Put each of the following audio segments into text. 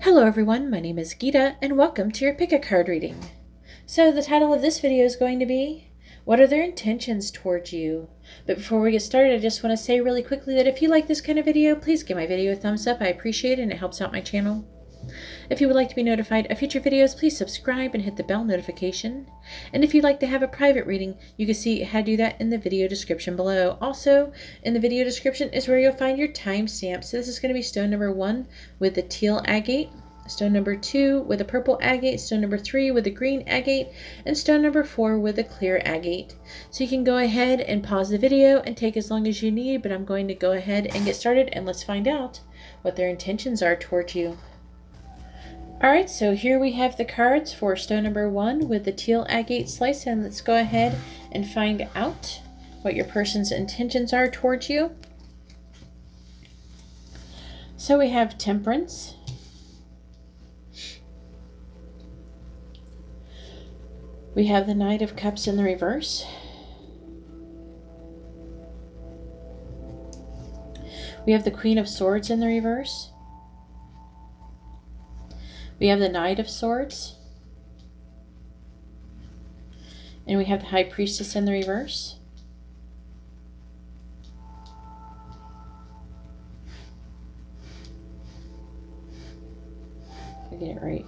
Hello everyone, my name is Geeta and welcome to your pick-a-card reading. So the title of this video is going to be, what are their intentions towards you? But before we get started, I just want to say really quickly that if you like this kind of video, please give my video a thumbs up. I appreciate it and it helps out my channel. If you would like to be notified of future videos, please subscribe and hit the bell notification. And if you'd like to have a private reading, you can see how to do that in the video description below. Also, in the video description is where you'll find your timestamp. So this is going to be stone number 1 with the teal agate, stone number 2 with a purple agate, stone number 3 with a green agate, and stone number 4 with a clear agate. So you can go ahead and pause the video and take as long as you need, but I'm going to go ahead and get started and let's find out what their intentions are towards you. Alright, so here we have the cards for stone number 1 with the teal agate slice, and let's go ahead and find out what your person's intentions are towards you. So we have Temperance, we have the Knight of Cups in the reverse, we have the Queen of Swords in the reverse, we have the Knight of Swords, and we have the High Priestess in the reverse. I get it right.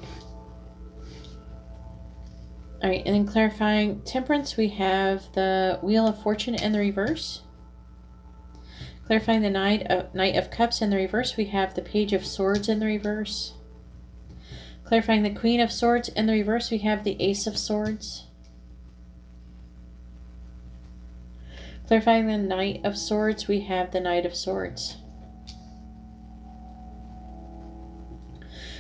Alright, and then clarifying Temperance, we have the Wheel of Fortune in the reverse. Clarifying the Knight of Cups in the reverse, we have the Page of Swords in the reverse. Clarifying the Queen of Swords in the reverse, we have the Ace of Swords. Clarifying the Knight of Swords, we have the Knight of Swords.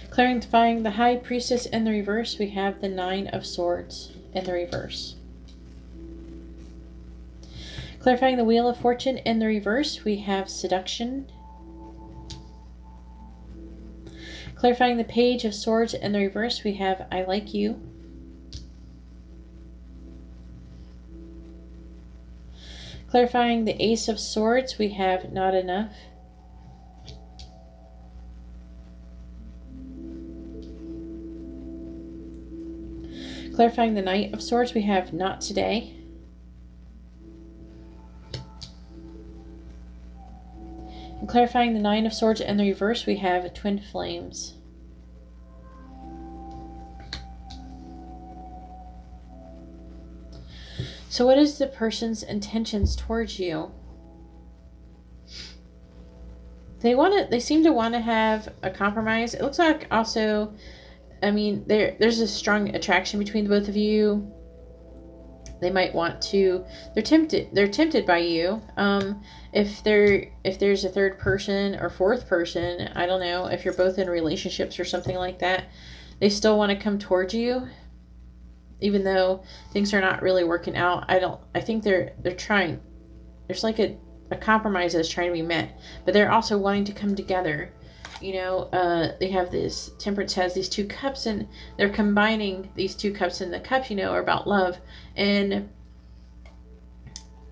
Clarifying the High Priestess in the reverse, we have the Nine of Swords in the reverse. Clarifying the Wheel of Fortune in the reverse, we have Seduction. Clarifying the Page of Swords in the reverse, we have I Like You. Clarifying the Ace of Swords, we have Not Enough. Clarifying the Knight of Swords, we have Not Today. And clarifying the Nine of Swords in the reverse, we have Twin Flames. So what is the person's intentions towards you? They seem to want to have a compromise. It looks like also, I mean, there's a strong attraction between the both of you. They might want to, they're tempted by you. If there's a third person or fourth person, I don't know, if you're both in relationships or something like that, they still want to come towards you, even though things are not really working out. I think they're trying, there's like a compromise that's trying to be met, but they're also wanting to come together. You know, they have this, Temperance has these two cups, and they're combining these two cups, and the cups, you know, are about love. And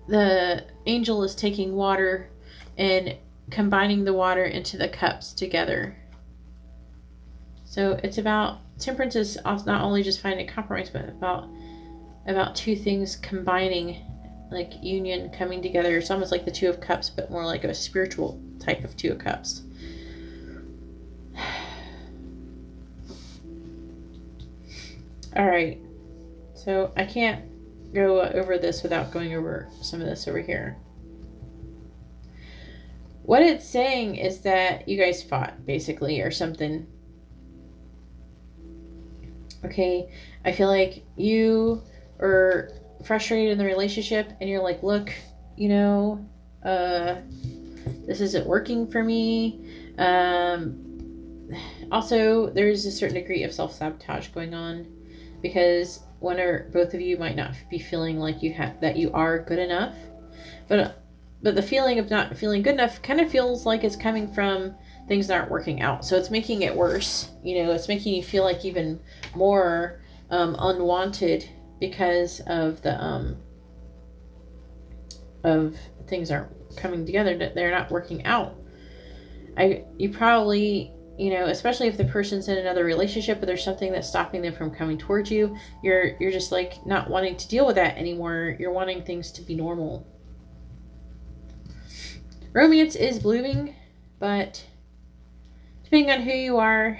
the angel is taking water and combining the water into the cups together. So it's about, Temperance is not only just finding a compromise, but about two things combining, like union, coming together. It's almost like the Two of Cups, but more like a spiritual type of Two of Cups. Alright, so I can't go over this without going over some of this over here. What it's saying is that you guys fought, basically, or something. Okay, I feel like you are frustrated in the relationship, and you're like, look, you know, this isn't working for me. Also, there's a certain degree of self-sabotage going on, because one or both of you might not be feeling like that you are good enough, but the feeling of not feeling good enough kind of feels like it's coming from things that aren't working out. So it's making it worse. You know, it's making you feel like even more unwanted because of the of things aren't coming together, that they're not working out. You probably, you know, especially if the person's in another relationship, but there's something that's stopping them from coming towards you, you're just like not wanting to deal with that anymore. You're wanting things to be normal. Romance is blooming, but depending on who you are,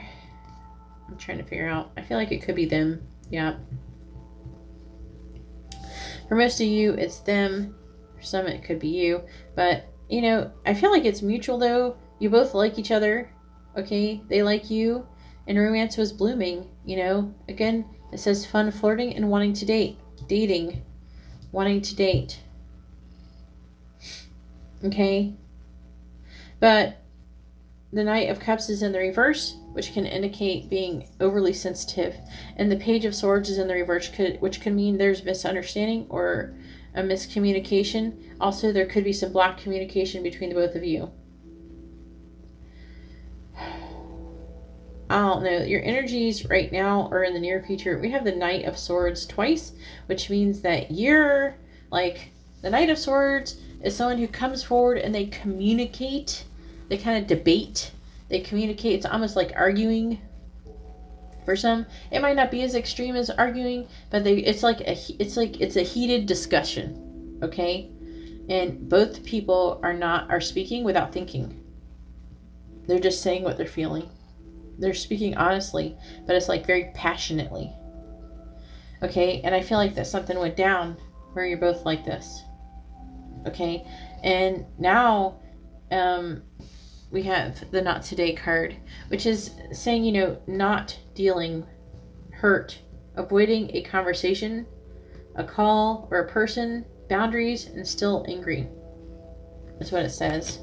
I'm trying to figure out. I feel like it could be them. Yeah. For most of you, it's them. For some, it could be you. But, you know, I feel like it's mutual, though. You both like each other. Okay? They like you. And romance was blooming, you know. Again, it says fun flirting and wanting to date. Dating. Wanting to date. Okay? But the Knight of Cups is in the reverse, which can indicate being overly sensitive. And the Page of Swords is in the reverse, which could mean there's misunderstanding or a miscommunication. Also, there could be some blocked communication between the both of you. I don't know. Your energies right now or in the near future, we have the Knight of Swords twice, which means that you're like, the Knight of Swords is someone who comes forward and they communicate. They kind of debate. They communicate. It's almost like arguing. For some, it might not be as extreme as arguing, but it's a heated discussion. Okay, and both people are speaking without thinking. They're just saying what they're feeling. They're speaking honestly, but it's like very passionately. Okay, and I feel like that something went down where you're both like this. Okay, and now, we have the Not Today card, which is saying, you know, not dealing, hurt, avoiding a conversation, a call, or a person, boundaries, and still angry. That's what it says.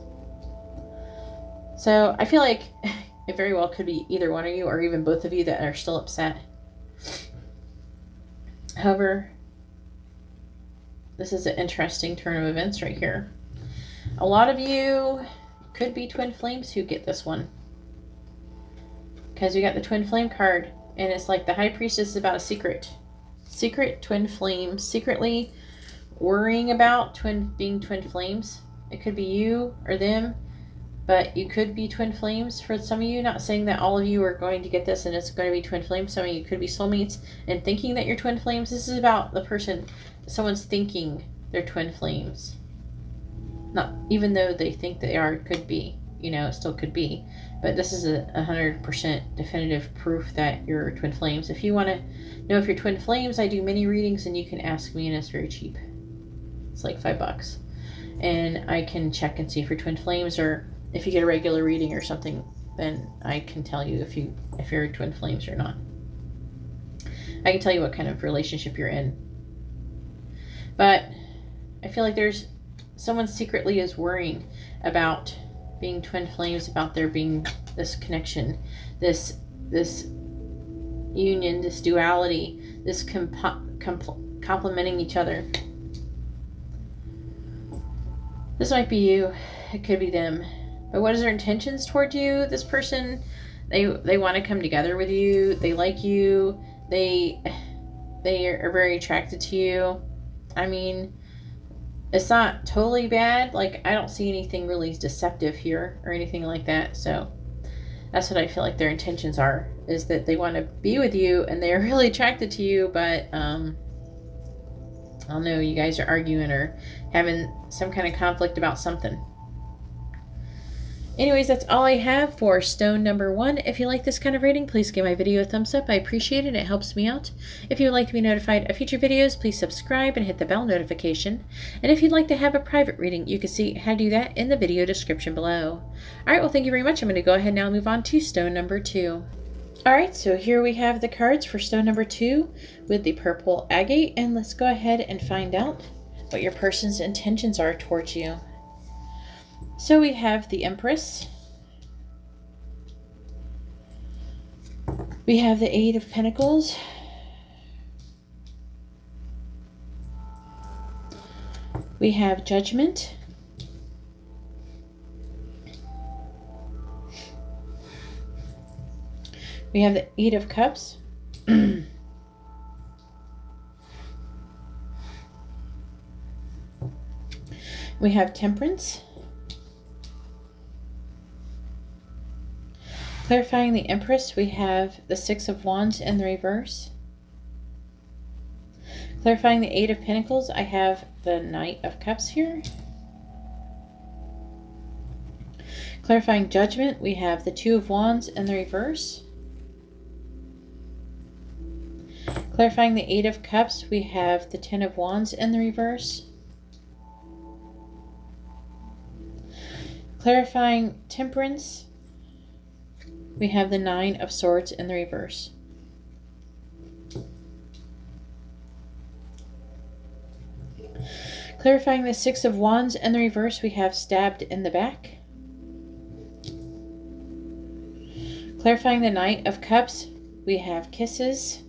So I feel like it very well could be either one of you or even both of you that are still upset. However, this is an interesting turn of events right here. A lot of you could be twin flames who get this one, because we got the twin flame card, and it's like the High Priestess is about a secret twin flame, secretly worrying about being twin flames. It could be you or them, but you could be twin flames for some of you. Not saying that all of you are going to get this and it's going to be twin flames. Some of you could be soulmates and thinking that you're twin flames. This is about the person, someone's thinking they're twin flames. Not even though they think they are, could be, you know, it still could be, but this is a 100% definitive proof that you're twin flames. If you want to know if you're twin flames, I do mini readings and you can ask me, and it's very cheap. It's like $5, and I can check and see if you're twin flames, or if you get a regular reading or something, then I can tell you if you're twin flames or not. I can tell you what kind of relationship you're in. But I feel like there's someone secretly is worrying about being twin flames, about there being this connection, this union, this duality, this complementing each other. This might be you. It could be them. But what is their intentions toward you? This person, they want to come together with you. They like you. They are very attracted to you. I mean, it's not totally bad. Like, I don't see anything really deceptive here or anything like that. So that's what I feel like their intentions are, is that they want to be with you and they're really attracted to you, but I don't know, you guys are arguing or having some kind of conflict about something. Anyways, that's all I have for stone number 1. If you like this kind of reading, please give my video a thumbs up. I appreciate it. It helps me out. If you would like to be notified of future videos, please subscribe and hit the bell notification. And if you'd like to have a private reading, you can see how to do that in the video description below. Alright, well, thank you very much. I'm going to go ahead now and move on to stone number 2. Alright, so here we have the cards for stone number 2 with the purple agate. And let's go ahead and find out what your person's intentions are towards you. So we have the Empress. We have the Eight of Pentacles. We have Judgment. We have the Eight of Cups. We have Temperance. Clarifying the Empress, we have the Six of Wands in the reverse. Clarifying the Eight of Pentacles, I have the Knight of Cups here. Clarifying Judgment, we have the Two of Wands in the reverse. Clarifying the Eight of Cups, we have the Ten of Wands in the reverse. Clarifying Temperance, we have the Nine of Swords in the reverse. Clarifying the Six of Wands in the reverse, we have Stabbed in the Back. Clarifying the Knight of Cups, we have Kisses.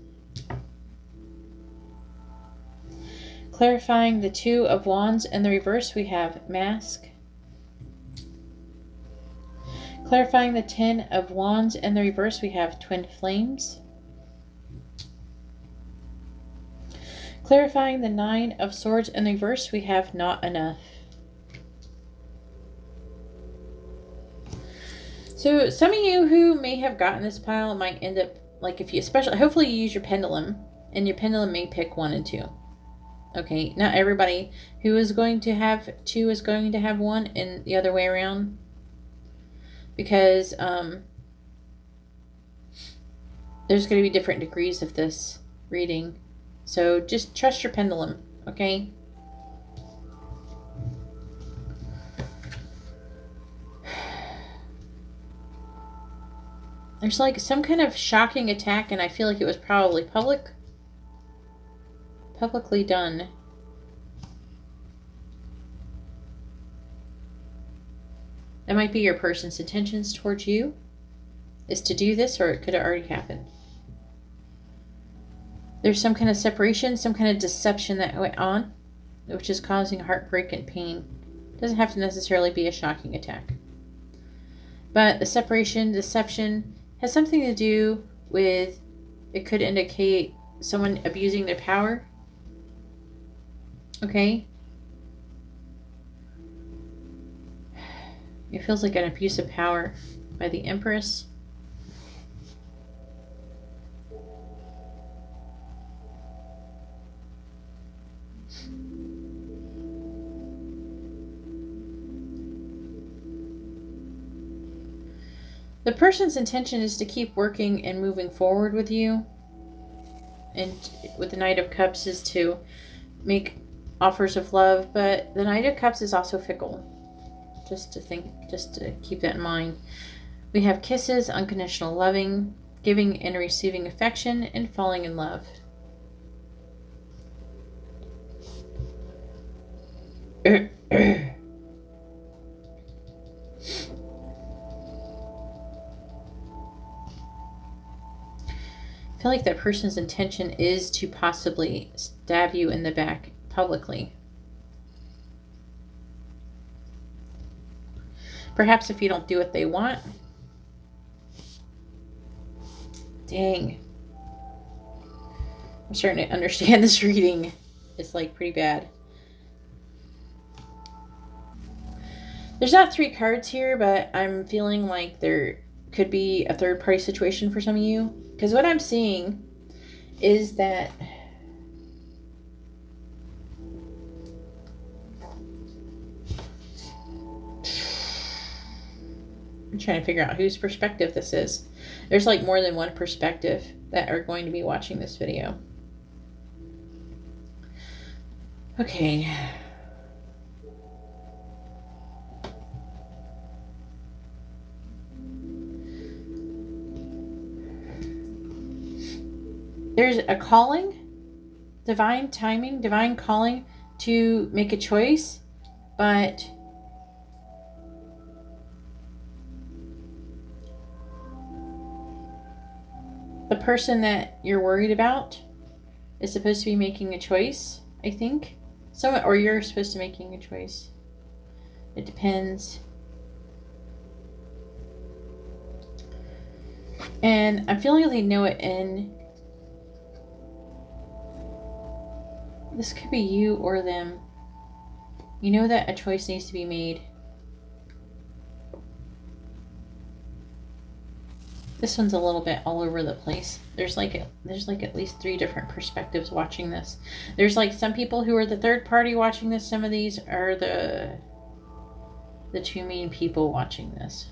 Clarifying the Two of Wands in the reverse, we have Mask. Clarifying the Ten of Wands in the reverse, we have Twin Flames. Clarifying the Nine of Swords in the reverse, we have Not Enough. So some of you who may have gotten this pile might end up, like if you, especially, hopefully you use your pendulum, and your pendulum may pick 1 and 2. Okay, not everybody who is going to have 2 is going to have 1, and the other way around. Because there's going to be different degrees of this reading. So just trust your pendulum, okay? There's like some kind of shocking attack, and I feel like it was probably publicly done. That might be your person's intentions towards you, is to do this, or it could have already happened. There's some kind of separation, some kind of deception that went on, which is causing heartbreak and pain. It doesn't have to necessarily be a shocking attack. But the separation, deception, has something to do with, it could indicate someone abusing their power. Okay? It feels like an abuse of power by the Empress. The person's intention is to keep working and moving forward with you. And with the Knight of Cups is to make offers of love, but the Knight of Cups is also fickle. Just to keep that in mind. We have Kisses, unconditional loving, giving and receiving affection, and falling in love. I feel like that person's intention is to possibly stab you in the back publicly. Perhaps if you don't do what they want. Dang. I'm starting to understand this reading. It's like pretty bad. There's not 3 cards here, but I'm feeling like there could be a third party situation for some of you. Because what I'm seeing is that I'm trying to figure out whose perspective this is. There's like more than one perspective that are going to be watching this video. Okay. There's a calling, divine timing, divine calling to make a choice, but the person that you're worried about is supposed to be making a choice, I think. Or you're supposed to be making a choice. It depends. And I'm feeling like they know it in. This could be you or them. You know that a choice needs to be made. This one's a little bit all over the place. There's like at least 3 different perspectives watching this. There's like some people who are the third party watching this. Some of these are the 2 main people watching this.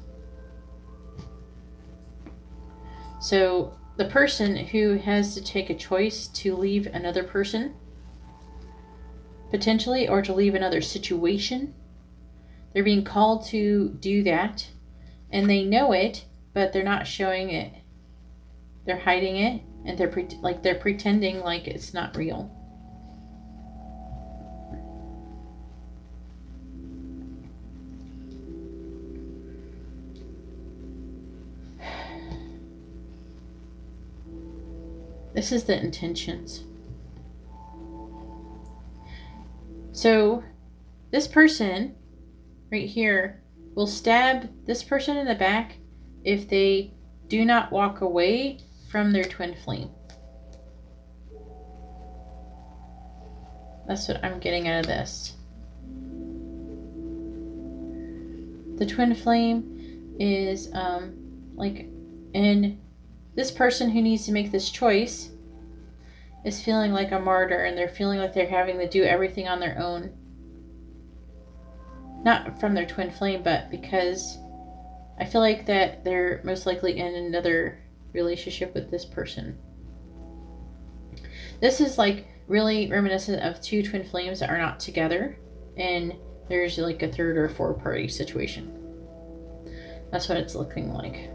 So the person who has to take a choice to leave another person, potentially, or to leave another situation, they're being called to do that, and they know it, but they're not showing it. They're hiding it, and they're pretending like it's not real. This is the intentions. So this person right here will stab this person in the back if they do not walk away from their twin flame. That's what I'm getting out of this. The twin flame is and this person who needs to make this choice is feeling like a martyr, and they're feeling like they're having to do everything on their own. Not from their twin flame, but because I feel like that they're most likely in another relationship with this person. This is like really reminiscent of 2 twin flames that are not together, and there's like a 3rd or 4th party situation. That's what it's looking like.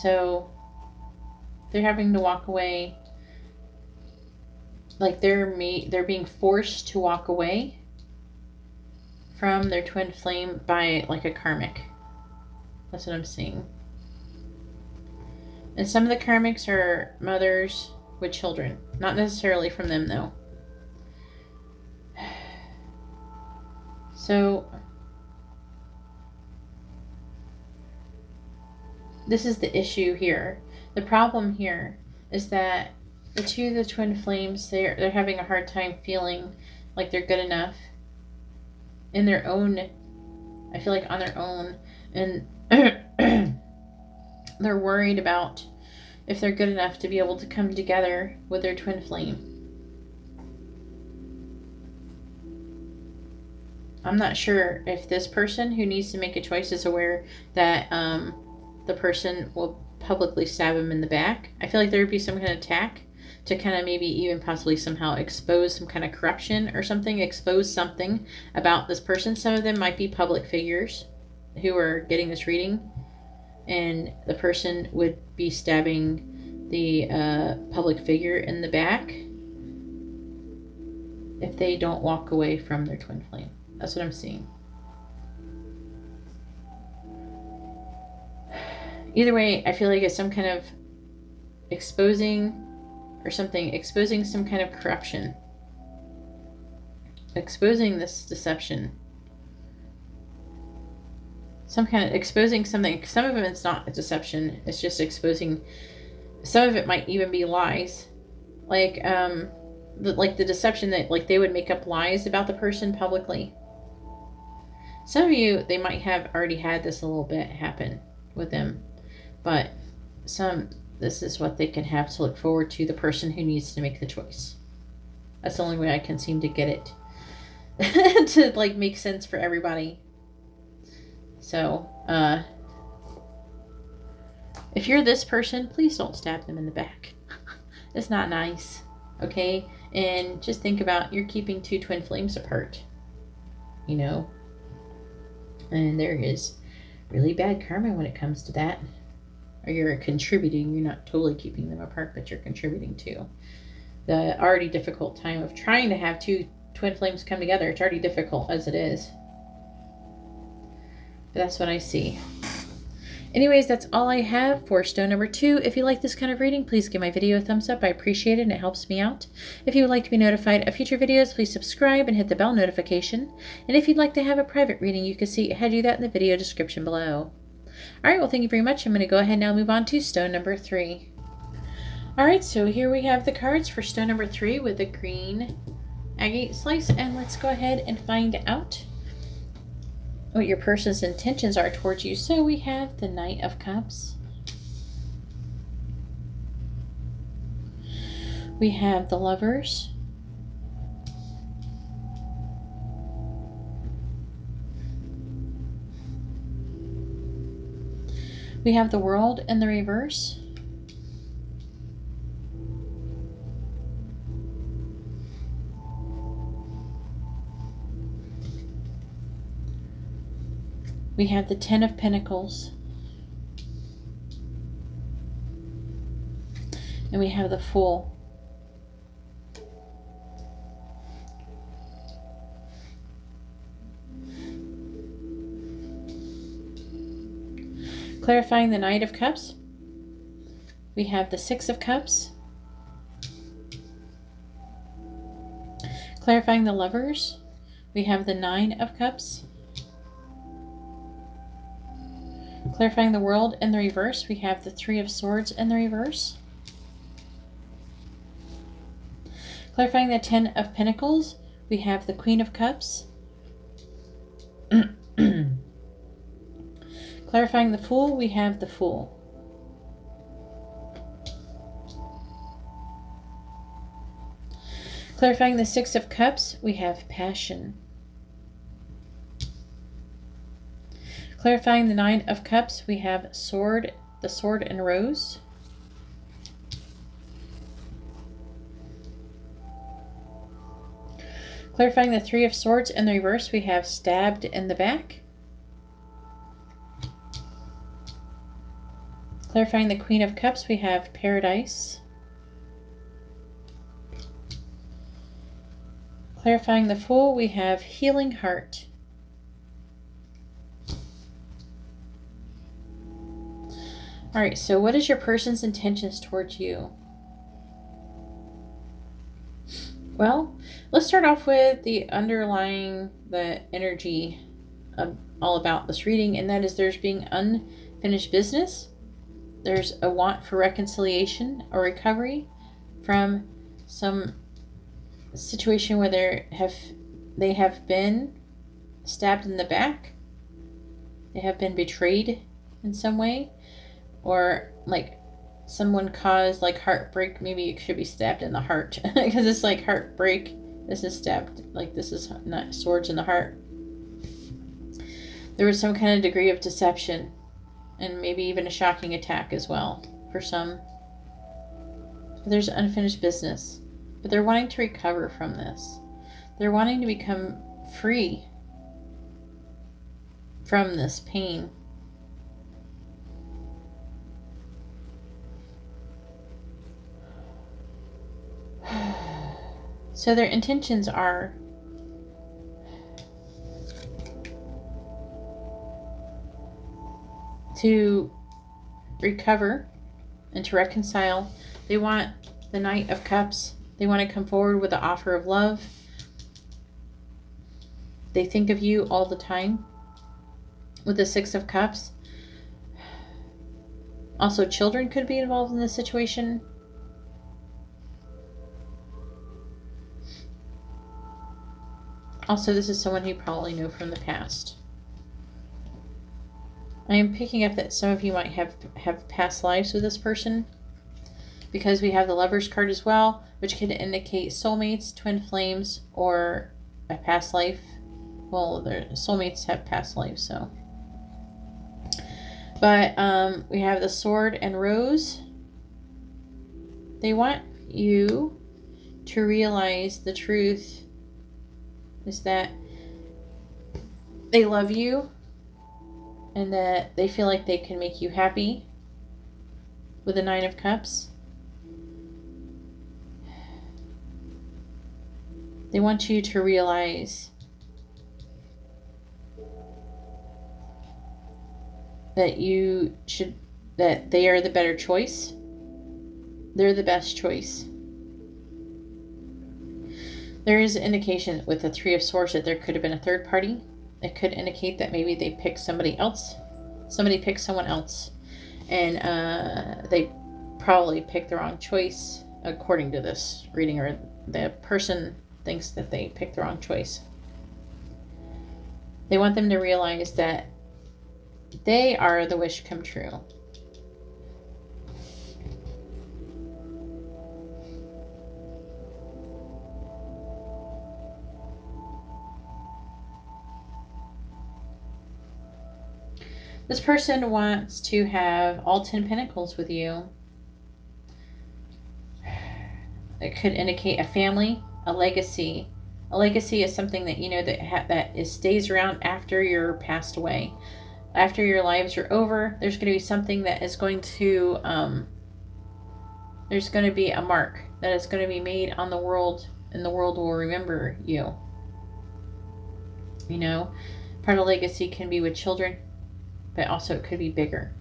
So they're having to walk away, like they're being forced to walk away from their twin flame by like a karmic. That's what I'm seeing. And some of the karmics are mothers with children. Not necessarily from them though. So this is the issue here. The problem here is that the twin flames, they're having a hard time feeling like they're good enough in their own, I feel like on their own, and they're worried about if they're good enough to be able to come together with their twin flame. I'm not sure if this person who needs to make a choice is aware that the person will publicly stab him in the back. I feel like there would be some kind of attack to kind of maybe even possibly somehow expose some kind of corruption or something, expose something about this person. Some of them might be public figures who are getting this reading, and the person would be stabbing the public figure in the back if they don't walk away from their twin flame. That's what I'm seeing. Either way, I feel like it's some kind of exposing some kind of corruption. Exposing this deception. Some kind of exposing something. Some of it's not a deception. It's just exposing. Some of it might even be lies. Like the deception that like they would make up lies about the person publicly. Some of you, they might have already had this a little bit happen with them. But this is what they can have to look forward to, the person who needs to make the choice. That's the only way I can seem to get it to like make sense for everybody. So, if you're this person, please don't stab them in the back. It's not nice, okay? And just think about, you're keeping 2 twin flames apart, you know? And there is really bad karma when it comes to that. Or you're contributing, you're not totally keeping them apart, but you're contributing to the already difficult time of trying to have 2 twin flames come together. It's already difficult as it is. But that's what I see. Anyways, that's all I have for stone number 2. If you like this kind of reading, please give my video a thumbs up. I appreciate it and it helps me out. If you would like to be notified of future videos, please subscribe and hit the bell notification. And if you'd like to have a private reading, you can see how to do that in the video description below. Alright, well thank you very much. I'm going to go ahead and now move on to stone number 3. Alright, so here we have the cards for stone number 3 with the green agate slice, and let's go ahead and find out what your person's intentions are towards you. So we have the Knight of Cups. We have the Lovers. We have the World in the reverse. We have the Ten of Pentacles. And we have the Fool. Clarifying the Knight of Cups, we have the Six of Cups. Clarifying the Lovers, we have the Nine of Cups. Clarifying the World in the reverse, we have the Three of Swords in the reverse. Clarifying the Ten of Pentacles, we have the Queen of Cups. Clarifying the Fool, we have the Fool. Clarifying the Six of Cups, we have Passion. Clarifying the Nine of Cups, we have Sword, the Sword and Rose. Clarifying the Three of Swords in the reverse, we have Stabbed in the back. Clarifying the Queen of Cups, we have Paradise. Clarifying the Fool, we have Healing Heart. Alright, so what is your person's intentions towards you? Well, let's start off with the underlying, the energy of all about this reading, and that is there's being unfinished business. There's a want for reconciliation or recovery from some situation where they have been stabbed in the back. They have been betrayed in some way, or like someone caused like heartbreak. Maybe it should be stabbed in the heart because it's like heartbreak. This is stabbed, like this is not swords in the heart. There was some kind of degree of deception. And maybe even a shocking attack as well for some. But there's unfinished business. But they're wanting to recover from this. They're wanting to become free from this pain. So their intentions are to recover and to reconcile. They want the Knight of Cups. They want to come forward with an offer of love. They think of you all the time with the Six of Cups. Also, children could be involved in this situation. Also, this is someone you probably know from the past. I am picking up that some of you might have past lives with this person, because we have the Lovers card as well, which could indicate soulmates, twin flames, or a past life. Well, their soulmates have past lives, so. But we have the Sword and Rose. They want you to realize the truth is that they love you, and that they feel like they can make you happy with the Nine of Cups. They want you to realize that that they are the better choice. They're the best choice. There is an indication with the Three of Swords that there could have been a third party. It could indicate that maybe they picked somebody else. Somebody picked someone else. And they probably picked the wrong choice, according to this reading, or the person thinks that they picked the wrong choice. They want them to realize that they are the wish come true. This person wants to have all 10 pentacles with you. It could indicate a family, a legacy. A legacy is something that, you know, that stays around after you're passed away. After your lives are over, there's going to be something that is going to, there's going to be a mark that is going to be made on the world, and the world will remember you. You know, part of legacy can be with children, but also it could be bigger.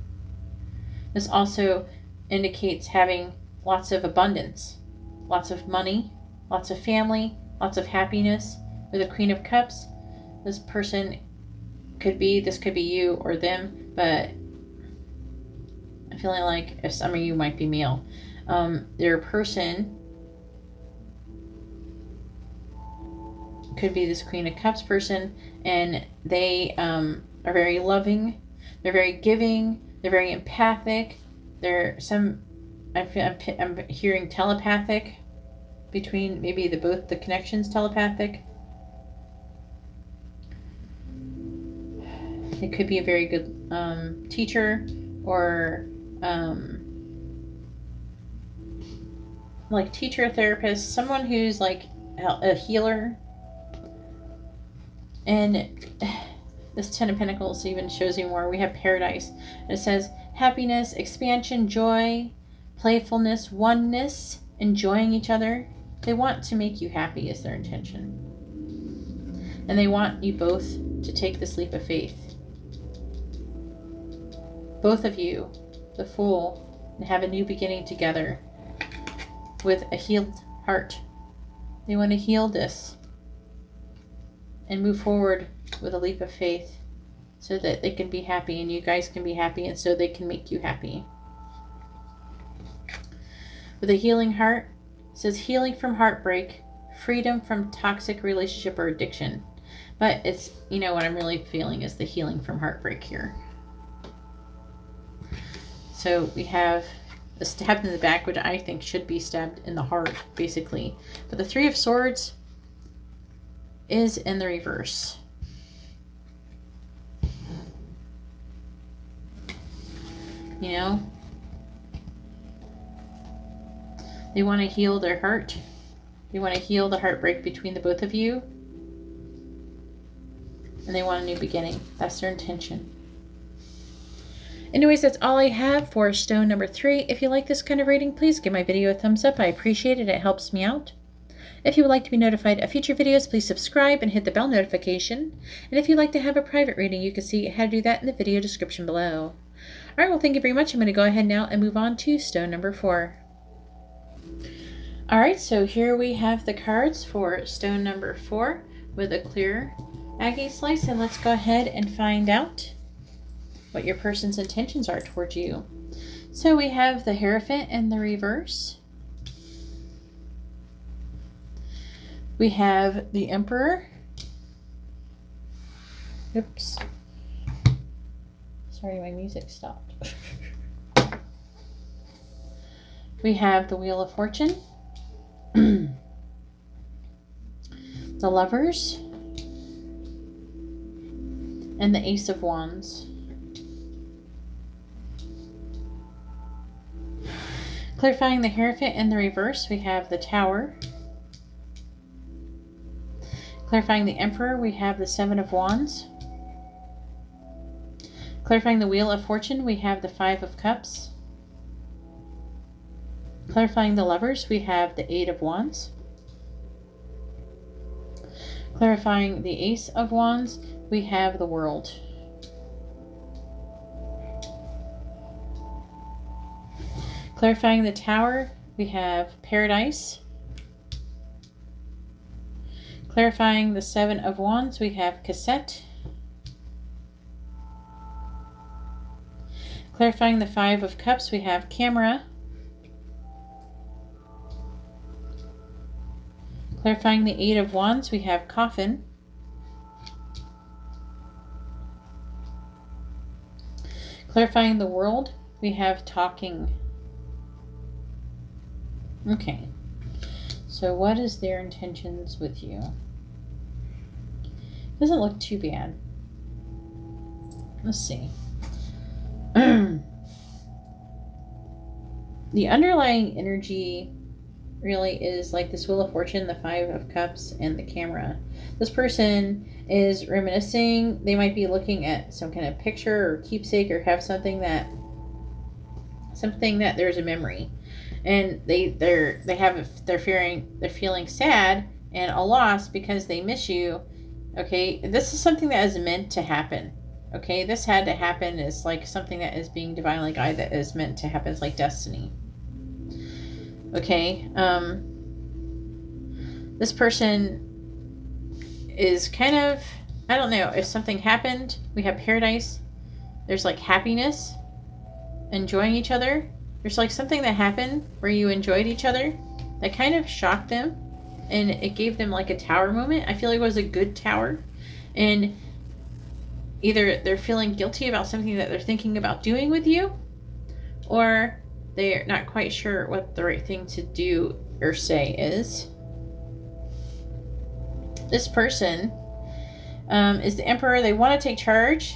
This also indicates having lots of abundance, lots of money, lots of family, lots of happiness. With the Queen of Cups, this person could be, this could be you or them, but I'm feeling like if some of you might be male, their person could be this Queen of Cups person, and they are very loving. They're very giving. They're very empathic. I'm hearing telepathic between maybe both the connections telepathic. It could be a very good teacher, or like teacher, therapist, someone who's like a healer. And this 10 of Pentacles even shows you more. We have Paradise. And it says happiness, expansion, joy, playfulness, oneness, enjoying each other. They want to make you happy is their intention. And they want you both to take this leap of faith. Both of you, the Fool, and have a new beginning together with a healed heart. They want to heal this and move forward with a leap of faith so that they can be happy and you guys can be happy, and so they can make you happy. With a healing heart, it says healing from heartbreak, freedom from toxic relationship or addiction. But it's, you know, what I'm really feeling is the healing from heartbreak here. So we have a stab in the back, which I think should be stabbed in the heart, basically. But the Three of Swords is in the reverse. You know, they want to heal their heart. They want to heal the heartbreak between the both of you. And they want a new beginning. That's their intention. Anyways, that's all I have for stone number 3. If you like this kind of reading, please give my video a thumbs up. I appreciate it. It helps me out. If you would like to be notified of future videos, please subscribe and hit the bell notification. And if you'd like to have a private reading, you can see how to do that in the video description below. All right, well, thank you very much. I'm going to go ahead now and move on to stone number 4. All right, so here we have the cards for stone number 4 with a clear agate slice, and let's go ahead and find out what your person's intentions are towards you. So we have the Hierophant in the reverse. We have the Emperor. Oops. Sorry, my music stopped. We have the Wheel of Fortune. The Lovers. And the Ace of Wands. Clarifying the Hierophant in the reverse, we have the Tower. Clarifying the Emperor, we have the Seven of Wands. Clarifying the Wheel of Fortune, we have the Five of Cups. Clarifying the Lovers, we have the Eight of Wands. Clarifying the Ace of Wands, we have the World. Clarifying the Tower, we have Paradise. Clarifying the Seven of Wands, we have Cassette. Clarifying the Five of Cups, we have Camera. Clarifying the Eight of Wands, we have Coffin. Clarifying the world, we have talking. Okay. So what is their intentions with you? Doesn't look too bad. Let's see. The underlying energy really is like this Wheel of Fortune, the Five of Cups, and the camera. This person is reminiscing. They might be looking at some kind of picture or keepsake, or have something that there's a memory, and they're feeling sad and a loss because they miss you. Okay, this is something that is meant to happen. Okay, this had to happen. Is like something that is being divinely guided, that is meant to happen. It's like destiny. Okay, this person is kind of, I don't know, if something happened, we have paradise. There's like happiness, enjoying each other. There's like something that happened where you enjoyed each other that kind of shocked them, and it gave them like a tower moment. I feel like it was a good tower, and either they're feeling guilty about something that they're thinking about doing with you, or they're not quite sure what the right thing to do or say is. This person is the Emperor. They want to take charge,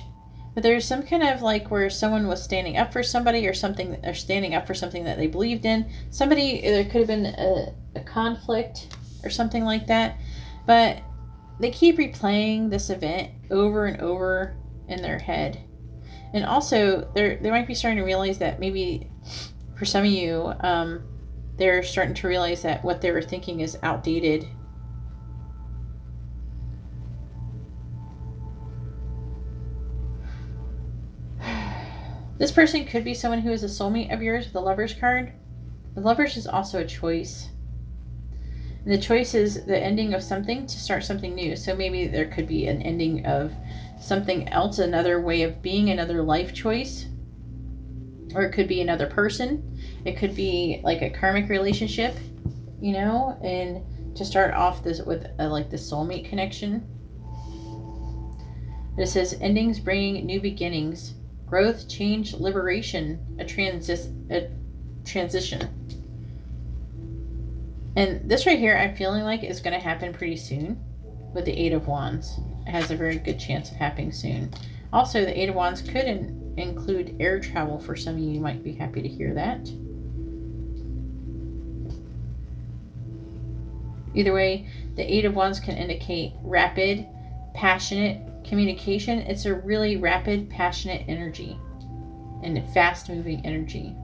but there's some kind of like where someone was standing up for somebody, or something, or standing up for something that they believed in. Somebody, there could have been a conflict or something like that, but they keep replaying this event over and over in their head. And also they might be starting to realize that maybe for some of you, they're starting to realize that what they were thinking is outdated. This person could be someone who is a soulmate of yours with the Lovers card. The Lovers is also a choice. And the choice is the ending of something to start something new. So maybe there could be an ending of something else, another way of being, another life choice. Or it could be another person. It could be like a karmic relationship, you know, and to start off this with like the soulmate connection. It says endings bringing new beginnings, growth, change, liberation, a transition. And this right here, I'm feeling like is going to happen pretty soon with the Eight of Wands. It has a very good chance of happening soon. Also, the Eight of Wands could include air travel for some of you. You might be happy to hear that. Either way, the Eight of Wands can indicate rapid, passionate communication. It's a really rapid, passionate energy and fast-moving energy.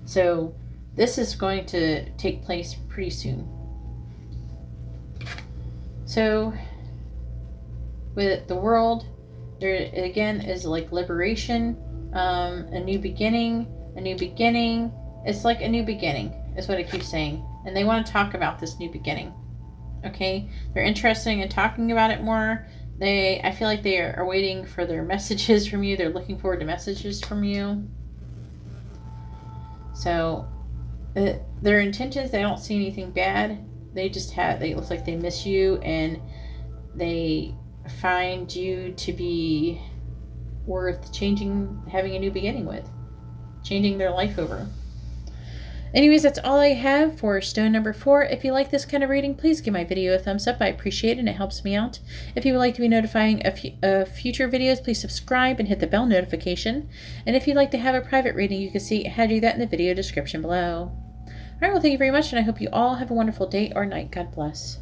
So this is going to take place pretty soon. So with the world, there again is like liberation, a new beginning, a new beginning. It's like a new beginning is what it keeps saying. And they want to talk about this new beginning. Okay, they're interested in talking about it more. I feel like they are waiting for their messages from you. They're looking forward to messages from you. So their intentions, they don't see anything bad. They look like they miss you, and they find you to be worth changing, having a new beginning with, changing their life over. Anyways, that's all I have for stone number 4. If you like this kind of reading, please give my video a thumbs up. I appreciate it, and it helps me out. If you would like to be notifying of future videos, please subscribe and hit the bell notification. And if you'd like to have a private reading, you can see how to do that in the video description below. All right, well, thank you very much, and I hope you all have a wonderful day or night. God bless.